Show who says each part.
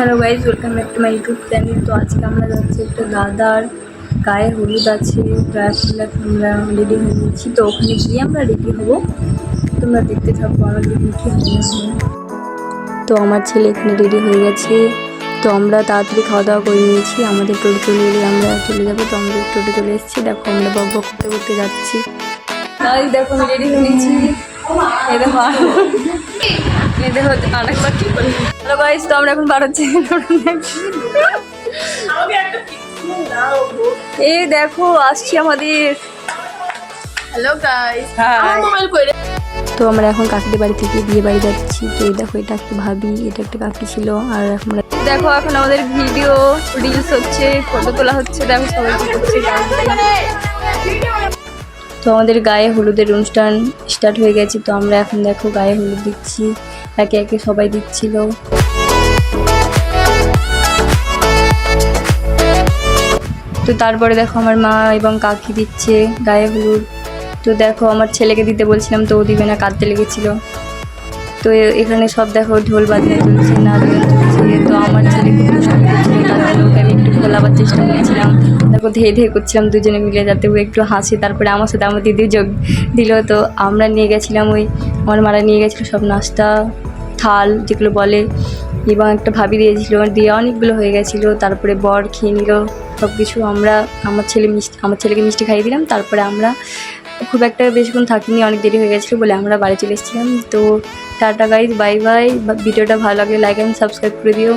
Speaker 1: Hello guys, welcome back to my YouTube channel. তো আজকে আমরা যাচ্ছি একটা দাদার গায়ে হলুদ আছে, আমরা রেডি হয়ে নিয়েছি। তো ওখানে গিয়ে আমরা রেডি হবো, তোমরা দেখতে থাকবো আমাদের কী হয় না হয়। তো আমার ছেলে এখানে রেডি হয়ে গেছে। তো আমরা তাড়াতাড়ি খাওয়া দাওয়া করে নিয়েছি, আমাদের টোটো চলে এলে আমরা চলে যাবো। তো আমাদের টোটো চলে এসেছি, দেখো আমরা বক বক করতে করতে যাচ্ছি। তাই দেখো আমি রেডি হয়ে নিয়েছি, এই দেখো আরেকবার কি করি। হ্যালো গাইস, তো আমরা এখন বাড়াচ্ছি। এই দেখো আসছি আমাদের।
Speaker 2: হ্যালো গাইস,
Speaker 1: মোবাইল করে। তো আমরা এখন কাকিদের বাড়ি থেকে বিয়ে বাড়ি যাচ্ছি। তো এই দেখো এটা একটা ভাবি, এটা একটা কাকি ছিল। আর এখন দেখো এখন আমাদের ভিডিও রিলস হচ্ছে, ফটো তোলা হচ্ছে। দেখো সবাই কি করছে। তো আমাদের গায়ে হলুদের অনুষ্ঠান স্টার্ট হয়ে গেছে। তো আমরা এখন দেখো গায়ে হলুদ দিচ্ছি, একে একে সবাই দিচ্ছিল। তো তারপরে দেখো আমার মা এবং কাকি দিচ্ছে গায়ে হলুদ। তো দেখো আমার ছেলেকে দিতে বলছিলাম, তো ও দিবে না, কাঁদতে লেগেছিল। তো এখানে সব দেখো ঢোল বাজনা চলছে, নাচ গান চলছে। তো আমার ছেলে খুব দুষ্টামি করছিল, তার জন্য ওকে আমি একটু খোলাবার চেষ্টা করছিলাম। দেখো ধেয়ে ধেয়ে করছিলাম দুজনে মিলে, যাতে ও একটু হাসে। তারপরে আমার সাথে আমার দিদিও যোগ দিল। তো আমরা নিয়ে গেছিলাম, আমার মারা নিয়ে গেছিলো সব নাস্তা থাল যেগুলো বলে, এবং একটা ভাবি দিয়েছিল, দিয়ে অনেকগুলো হয়ে গেছিলো। তারপরে বর খেয়ে নিল সব কিছু। আমার ছেলেকে মিষ্টি খাইয়ে দিলাম। তারপরে আমরা খুব একটা বেশিক্ষণ থাকিনি, অনেক দেরি হয়ে গেছিলো বলে আমরা বাড়ি চলে এসেছিলাম। তো টাটা গাইজ, বাই বাই। ভিডিওটা ভালো লাগলে লাইক অ্যান্ড সাবস্ক্রাইব করে দিও।